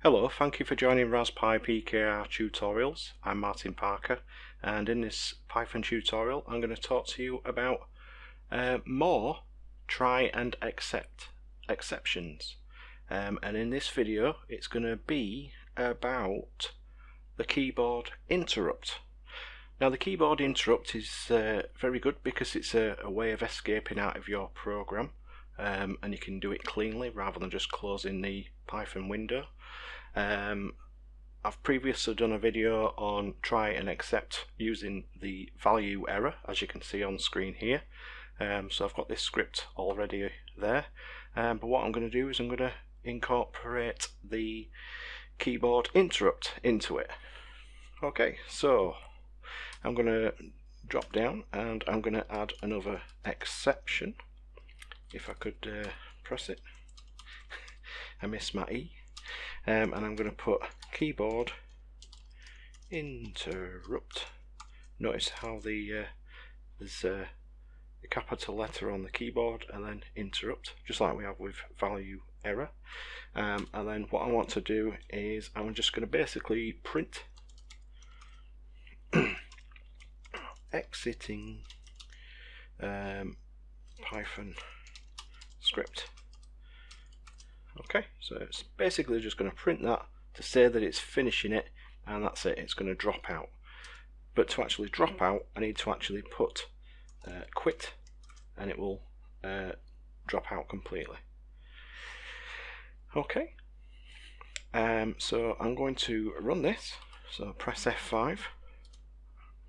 Hello, thank you for joining RasPipKr tutorials. I'm Martin Parker, and in this Python tutorial I'm going to talk to you about more try and accept exceptions. And in this video it's going to be about the keyboard interrupt. Now the keyboard interrupt is very good because it's a way of escaping out of your program, and you can do it cleanly rather than just closing the Python window. I've previously done a video on try and accept using the value error, as you can see on screen here. So I've got this script already there, but what I'm going to do is I'm going to incorporate the keyboard interrupt into it. Okay, so I'm going to drop down and I'm going to add another exception. If I could press it. I missed my E. And I'm going to put keyboard interrupt. Notice how there's a capital letter on the keyboard and then interrupt, just like we have with value error. And then what I want to do is I'm just going to basically print exiting Python script. Okay, so it's basically just going to print that to say that it's finishing it, and that's it, it's going to drop out. But to actually drop out, I need to actually put quit, and it will drop out completely. Okay, so I'm going to run this, so press F5,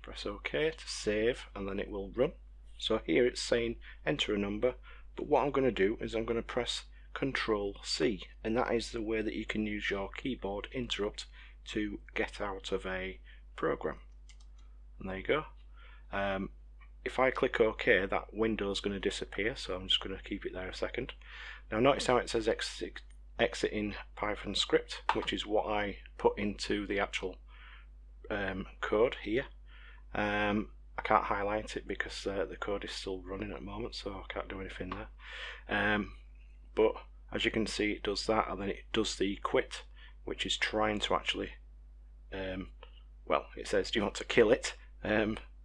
press OK to save, and then it will run. So here it's saying enter a number, but what I'm going to do is I'm going to press Control C, and that is the way that you can use your keyboard interrupt to get out of a program. And there you go. If I click OK, that window is going to disappear, so I'm just going to keep it there a second. Now notice how it says exiting Python script, which is what I put into the actual code here. I can't highlight it because the code is still running at the moment, so I can't do anything there. But as you can see, it does that, and then it does the quit, which is trying to actually, well, it says, do you want to kill it?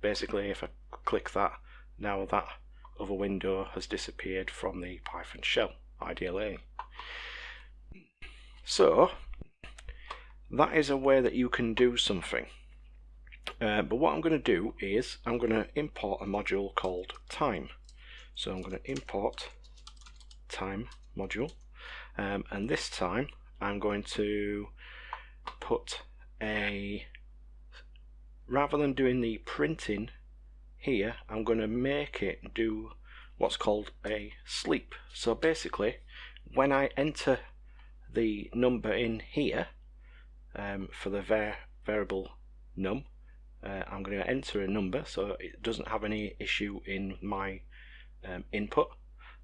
Basically, if I click that, now that other window has disappeared from the Python shell, IDLE. So, that is a way that you can do something. But what I'm going to do is, I'm going to import a module called time. So I'm going to import time module, and this time I'm going to put rather than doing the printing here, I'm going to make it do what's called a sleep. So basically, when I enter the number in here for the variable num, I'm going to enter a number so it doesn't have any issue in my input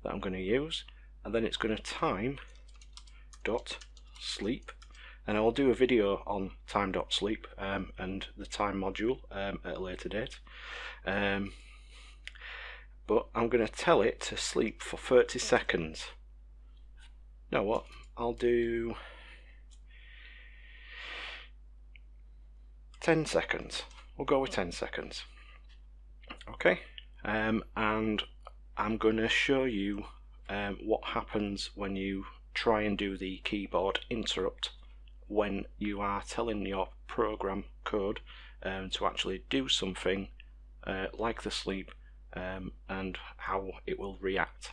that I'm going to use, and then it's going to time dot sleep, and I'll do a video on time dot sleep and the time module at a later date, but I'm going to tell it to sleep for 30 seconds. You know what, I'll do 10 seconds. We'll go with 10 seconds. Okay, and I'm going to show you what happens when you try and do the keyboard interrupt when you are telling your program code to actually do something like the sleep, and how it will react.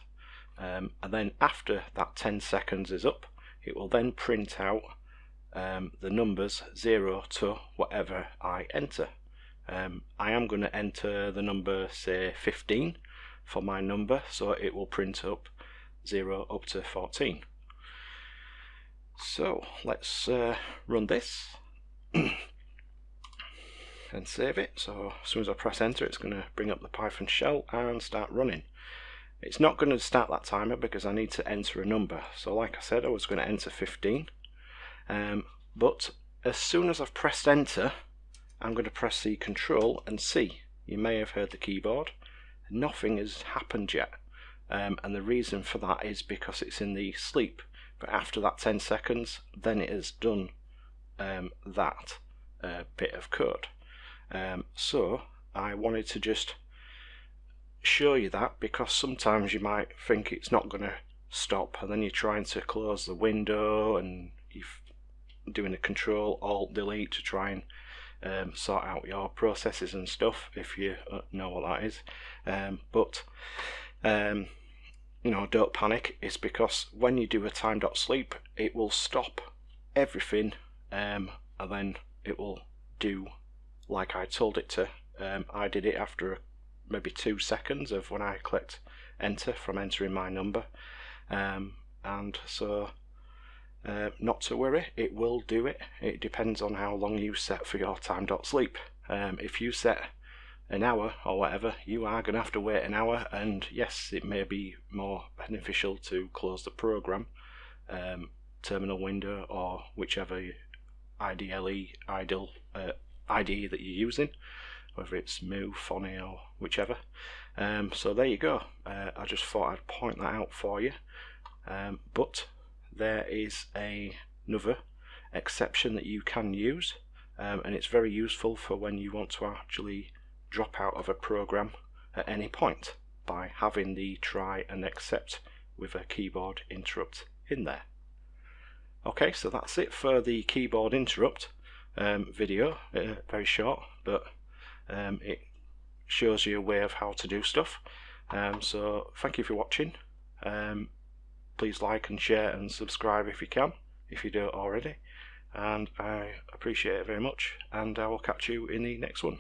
And then after that 10 seconds is up, it will then print out the numbers 0 to whatever I enter. I am going to enter the number, say 15 for my number, so it will print up 0 up to 14. So let's run this and save it. So as soon as I press enter, it's going to bring up the Python shell and start running. It's not going to start that timer because I need to enter a number. So like I said, I was going to enter 15, but as soon as I've pressed enter, I'm going to press the Control and C. You may have heard the keyboard. Nothing has happened yet, and the reason for that is because it's in the sleep. but after that 10 seconds then it has done that bit of code. So I wanted to just show you that, because sometimes you might think it's not going to stop and then you're trying to close the window and you're doing a Control Alt Delete to try and sort out your processes and stuff, if you know what that is. But you know, don't panic. It's because when you do a time.sleep it will stop everything and then it will do like I told it to. I did it after maybe 2 seconds of when I clicked enter from entering my number, and so not to worry, it will do it. It depends on how long you set for your time.sleep. If you set an hour or whatever, you are going to have to wait an hour, and yes, it may be more beneficial to close the program, terminal window, or whichever IDLE IDE that you're using, whether it's Mu, Phony or whichever. So there you go. I just thought I'd point that out for you. But there is another exception that you can use, and it's very useful for when you want to actually drop out of a program at any point, by having the try and except with a keyboard interrupt in there. Okay, so that's it for the keyboard interrupt video. Very short, but it shows you a way of how to do stuff. So thank you for watching. Please like and share and subscribe if you can, if you don't already, and I appreciate it very much, and I will catch you in the next one.